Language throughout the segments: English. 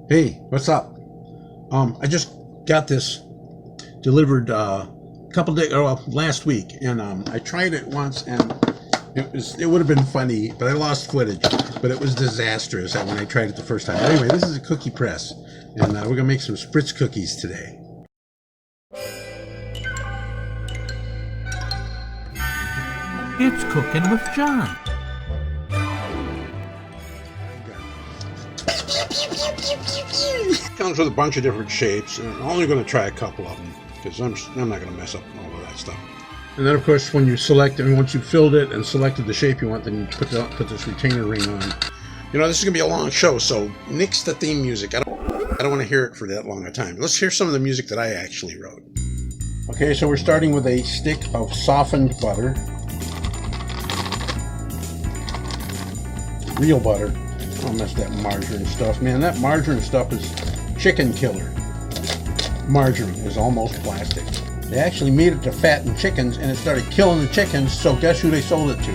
Hey, what's up? I just got this delivered couple days, well, last week, and I tried it once, and it would have been funny, but I lost footage. But it was disastrous when I tried it the first time. Anyway, this is a cookie press, and we're gonna make some Spritz cookies today. It's Cooking with John. Comes with a bunch of different shapes, and I'm only going to try a couple of them because I'm not going to mess up all of that stuff. And then, of course, when you select it, and once you've filled it and selected the shape you want, then you put this retainer ring on. You know, this is going to be a long show, so nix the theme music. I don't want to hear it for that long a time. Let's hear some of the music that I actually wrote. Okay, so we're starting with a stick of softened butter. Real butter. Don't mess that margarine stuff. Man, that margarine stuff is chicken killer. Margarine is almost plastic. They actually made it to fatten chickens, and it started killing the chickens, so guess who they sold it to?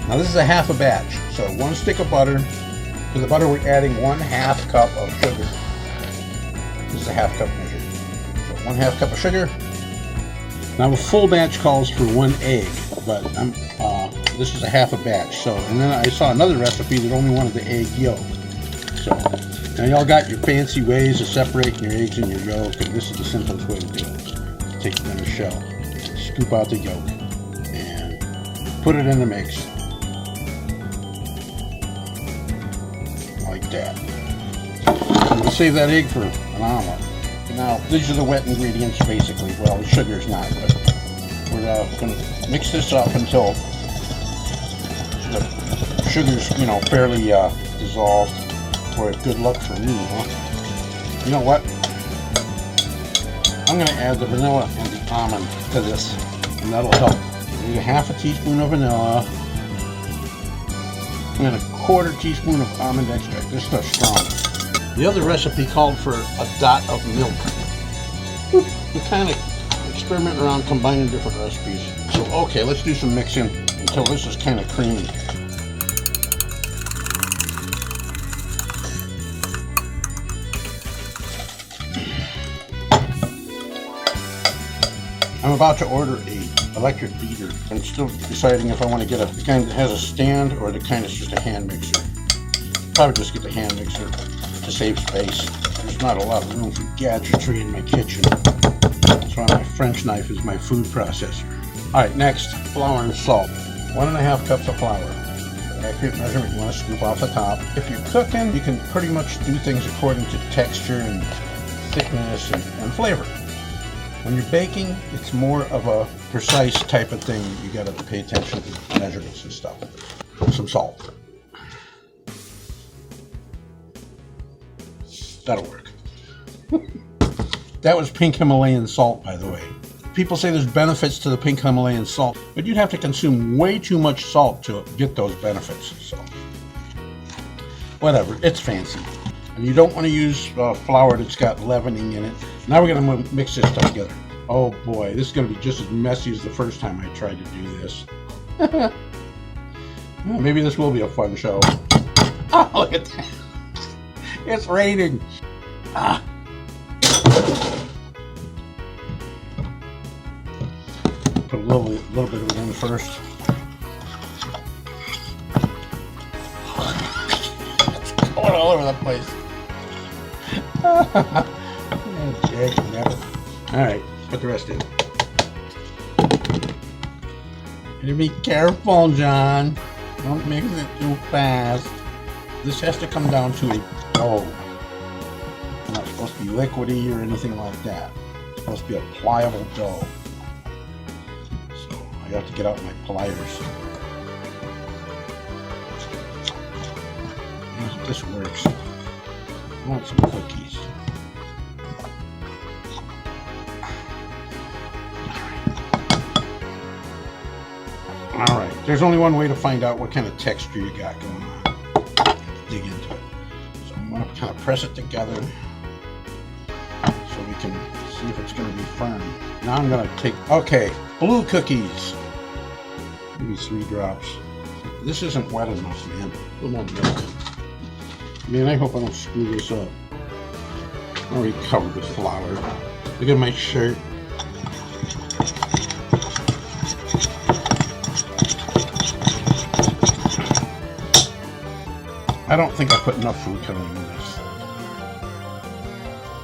Now this is a half a batch. So one stick of butter. To the butter we're adding 1/2 cup of sugar. This is a half cup measure. So 1/2 cup of sugar. Now a full batch calls for 1 egg, but this is a half a batch. So, and then I saw another recipe that only wanted the egg yolk. So now y'all got your fancy ways of separating your eggs and your yolk, and this is the simplest way to do it. Take them in a shell, scoop out the yolk, and put it in the mix. Like that. I'm going to save that egg for an omelet. Now, these are the wet ingredients, basically. Well, the sugar's not, but we're going to mix this up until the sugar's, fairly dissolved. Boy, good luck for me, huh? You know what? I'm going to add the vanilla and the almond to this, and that'll help. I need a 1/2 teaspoon of vanilla, and a 1/4 teaspoon of almond extract. This stuff's strong. The other recipe called for a dot of milk. We're kind of experimenting around combining different recipes. So, okay, let's do some mixing until this is kind of creamy. I'm about to order a electric beater. I'm still deciding if I want to get the kind that has a stand or the kind that's just a hand mixer. Probably just get the hand mixer to save space. There's not a lot of room for gadgetry in my kitchen. That's why my French knife is my food processor. Alright, next, flour and salt. 1.5 cups of flour. Accurate measurement, you want to scoop off the top. If you're cooking, you can pretty much do things according to texture and thickness and flavor. When you're baking, it's more of a precise type of thing. You got to pay attention to measurements and stuff. Some salt. That'll work. That was pink Himalayan salt, by the way. People say there's benefits to the pink Himalayan salt, but you'd have to consume way too much salt to get those benefits. So, whatever, it's fancy. And you don't want to use flour that's got leavening in it. Now we're going to mix this stuff together. Oh boy, this is going to be just as messy as the first time I tried to do this. Maybe this will be a fun show. Oh, look at that. It's raining. Ah. Put a little bit of it in first. It's going all over the place. Alright, put the rest in. You be careful, John. Don't mix it too fast. This has to come down to a dough. It's not supposed to be liquidy or anything like that. It's supposed to be a pliable dough. So I have to get out my pliers. This works. I want some cookies. Alright, there's only one way to find out what kind of texture you got going on. Dig into it. So I'm going to kind of press it together so we can see if it's going to be firm. Now I'm going to take, okay, blue cookies. Maybe 3 drops. This isn't wet enough, man. A little more milk. Man, I hope I don't screw this up. Already covered with flour. Look at my shirt. I don't think I put enough food coloring in this.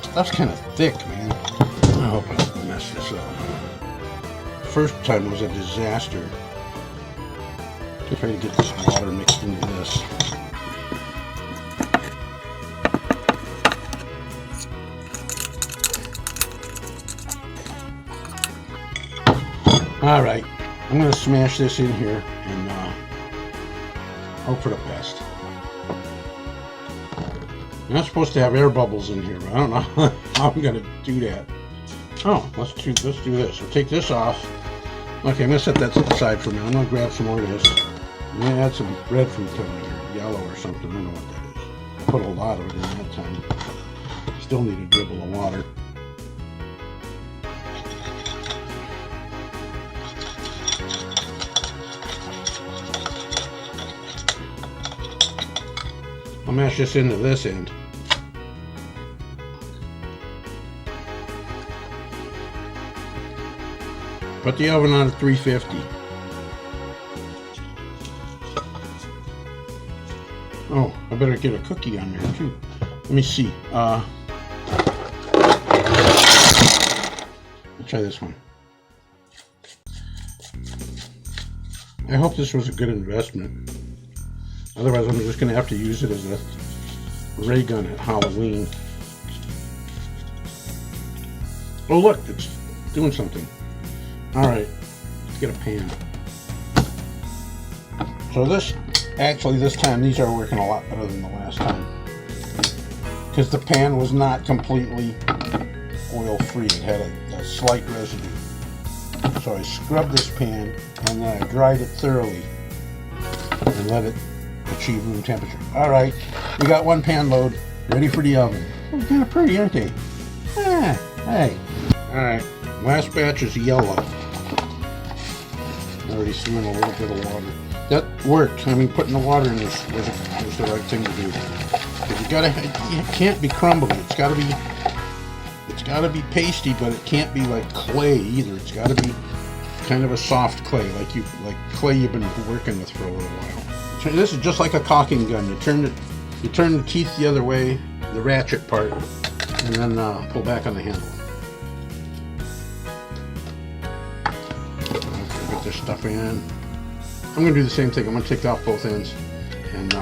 Stuff's kind of thick, man. I hope I don't mess this up. First time was a disaster. Try to get this water mixed into this. All right, I'm going to smash this in here and hope for the best. I'm not supposed to have air bubbles in here, but I don't know how I'm going to do that. Oh, let's do this. We'll take this off. Okay, I'm going to set that aside for now. I'm going to grab some more of this. I'm going to add some red food coloring here, yellow or something. I don't know what that is. I put a lot of it in that time. Still need a dribble of water. I'll mash this into this end. Put the oven on at 350. Oh, I better get a cookie on there too. Let me see. Let's try this one. I hope this was a good investment. Otherwise, I'm just going to have to use it as a ray gun at Halloween. Oh, look, it's doing something. All right, let's get a pan. So this time, these are working a lot better than the last time. Because the pan was not completely oil-free. It had a slight residue. So I scrubbed this pan, and then I dried it thoroughly and let it achieve room temperature. All right, we got one pan load ready for the oven. They're kind of pretty, aren't they? Ah, hey. All right, last batch is yellow. I already threw in a little bit of water. That worked. I mean, putting the water in this was the right thing to do. Because it can't be crumbly. It's got to be pasty, but it can't be like clay either. It's got to be kind of a soft clay, like clay you've been working with for a little while. This is just like a caulking gun. You turn the teeth the other way, the ratchet part, and then pull back on the handle. Put this stuff in. I'm going to do the same thing. I'm going to take off both ends, and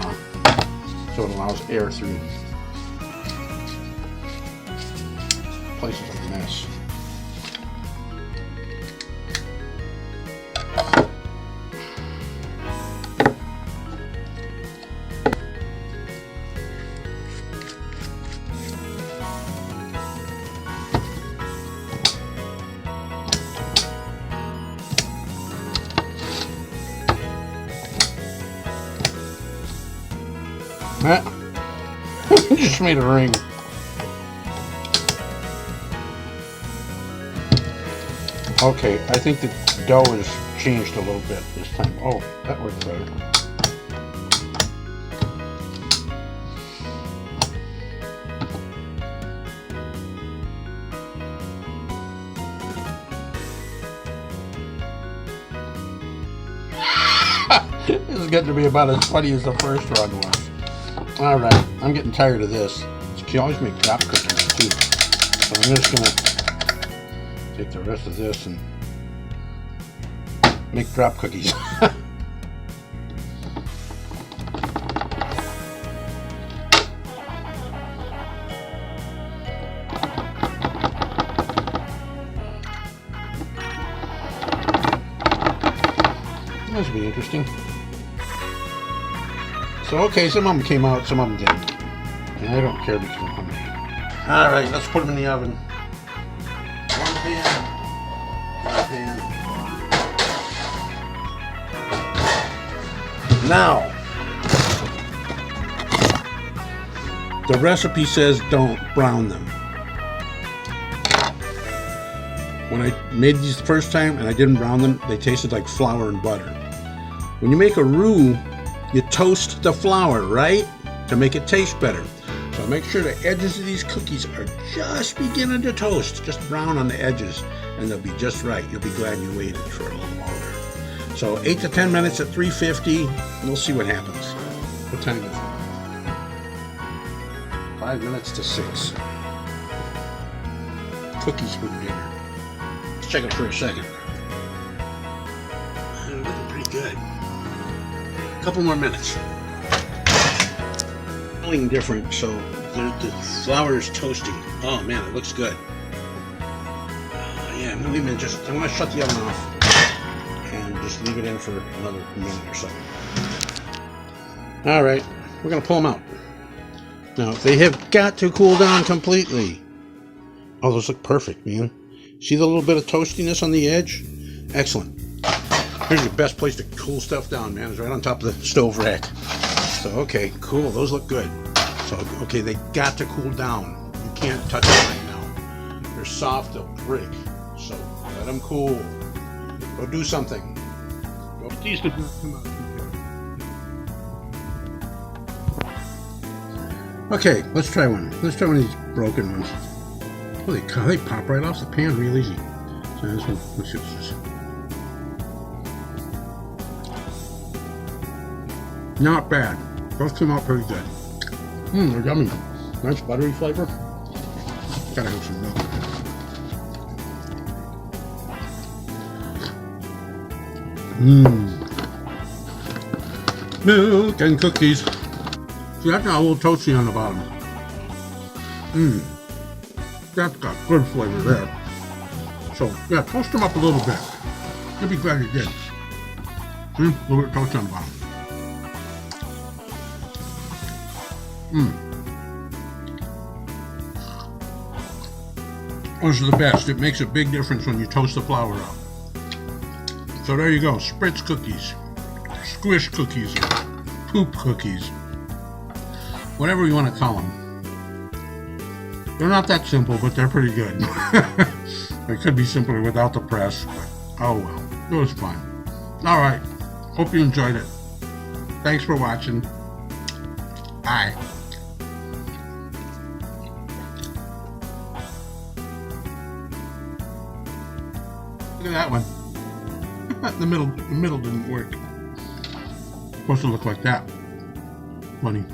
so it allows air through. This place is a mess. Just made a ring. Okay, I think the dough has changed a little bit this time. Oh, that worked better. This is getting to be about as funny as the first run was. Alright, I'm getting tired of this. You can always make drop cookies too. So I'm just going to take the rest of this and make drop cookies. This will be interesting. So, okay, some of them came out, some of them didn't. And I don't care because I'm hungry. Alright, let's put them in the oven. One pan. Now, the recipe says don't brown them. When I made these the first time and I didn't brown them, they tasted like flour and butter. When you make a roux, you toast the flour, right? To make it taste better. So Now make sure the edges of these cookies are just beginning to toast, just brown on the edges, and they'll be just right. You'll be glad you waited for a little longer. So 8 to 10 minutes at 350, and we'll see what happens. What time is it? 5 minutes to 6. Cookies for dinner. Let's check it for a second. They're looking pretty good. A couple more minutes. Something different, so the flour is toasting. Oh man, it looks good. Yeah, I'm gonna shut the oven off and just leave it in for another minute or so. All right, we're gonna pull them out. Now they have got to cool down completely. Oh, those look perfect, man. See the little bit of toastiness on the edge? Excellent. Here's your best place to cool stuff down, man. It's right on top of the stove rack. So, okay, cool. Those look good. So, okay, they got to cool down. You can't touch them right now. They're soft, they'll break. So, let them cool. Go do something. Go. These did not come out. Okay, let's try one. Let's try one of these broken ones. Oh, they pop right off the pan real easy. So this one, let's just. Not bad. Those came out pretty good. They're yummy. Nice buttery flavor. Gotta have some milk. Milk and cookies. See, that's got a little toasty on the bottom. That's got good flavor there. So, yeah, toast them up a little bit. You'll be glad you did. See? A little bit of toast on the bottom. Those are the best. It makes a big difference when you toast the flour up. So there you go. Spritz cookies, squish cookies, or poop cookies, whatever you want to call them. They're not that simple, but they're pretty good. They could be simpler without the press, but oh well. It was fun. All right. Hope you enjoyed it. Thanks for watching. Bye. Look at that one. The middle didn't work. Supposed to look like that. Funny.